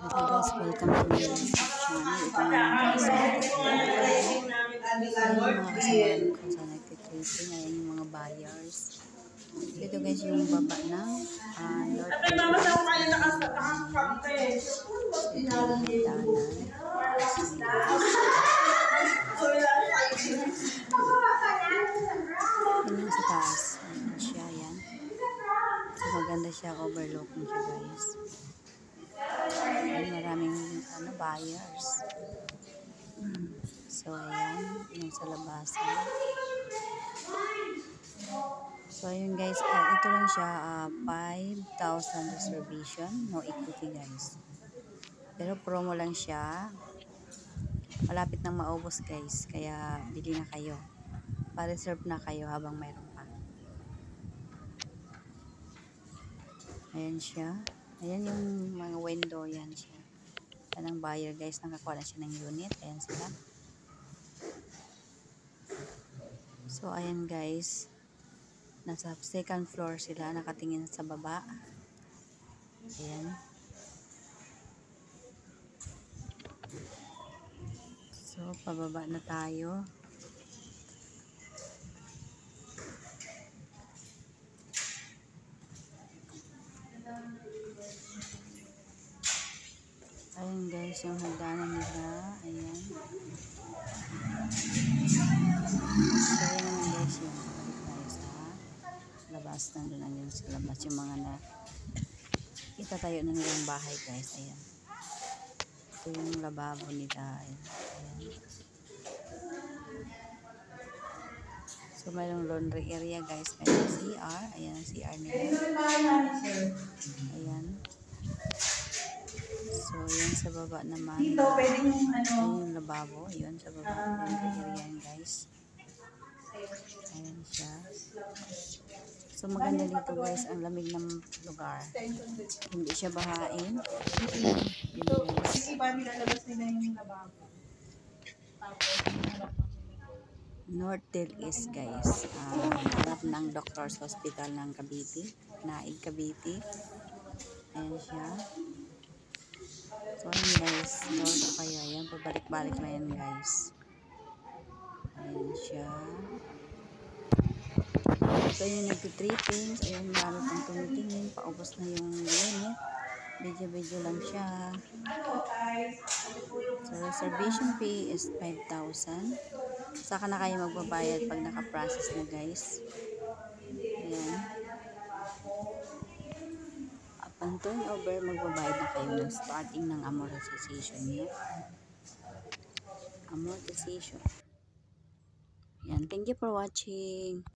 So guys, welcome to my YouTube channel. Ito na yung guys, mga kasamahan ko sa nagtitracing. Ayan yung mga buyers. So ito guys yung baba ng North Philippines. So ito yung hagdanan. Yan yung sa taas. Ayan siya, yan. So maganda siya, overlooking siya guys. Ayan, maraming buyers. So ayan, yung sa labasan. So ayun guys, ito lang siya 5,000 reservation, no equity guys. Pero promo lang siya. Malapit nang maubos guys, kaya bili na kayo. Pa-reserve na kayo habang mayroon pa. Ayan siya. Ayan yung mga window, yan siya. Yan ang buyer guys, nakakuha na siya ng unit. Ayan sila. So ayan guys, nasa second floor sila, nakatingin sa baba. Ayan. So pababa na tayo. Ayan guys, yung hagdanan nila. Ayan. So ayan naman guys, yung balik tayo sa labas. Nandun lang yun sa labas yung mga na itatayo na nilang bahay guys. Ayan. Ito yung lababo nila. Ayan. So mayroong laundry area guys. Mayroong CR. Ayan ang CR nila. Ayan. So yan sa baba naman. Dito pwedeng Ayan yung lababo. Yun sa baba. Laundry area yan guys. Ayan siya. So maganda dito guys. Ang lamig ng lugar. Hindi siya bahain. ito, yung iba nilalabas nila yung lababo. North Del East guys. Harap ng Doctors Hospital ng Cavite. Naig Cavite. Ayan siya. So ayan guys. North kayo. Ayan. Pabalik-balik na yan guys. Ayan siya. So yung nagtitrippings. Ayan, marami pang tumitingin. Paubos na yung unit. Video lang siya. So reservation fee is 5,000. Saka na kayo magbabayad pag naka-process na guys. Ayan. Upon turnover, magbabayad na kayo ng starting ng amortization nyo. Amortization. Ayan. Thank you for watching.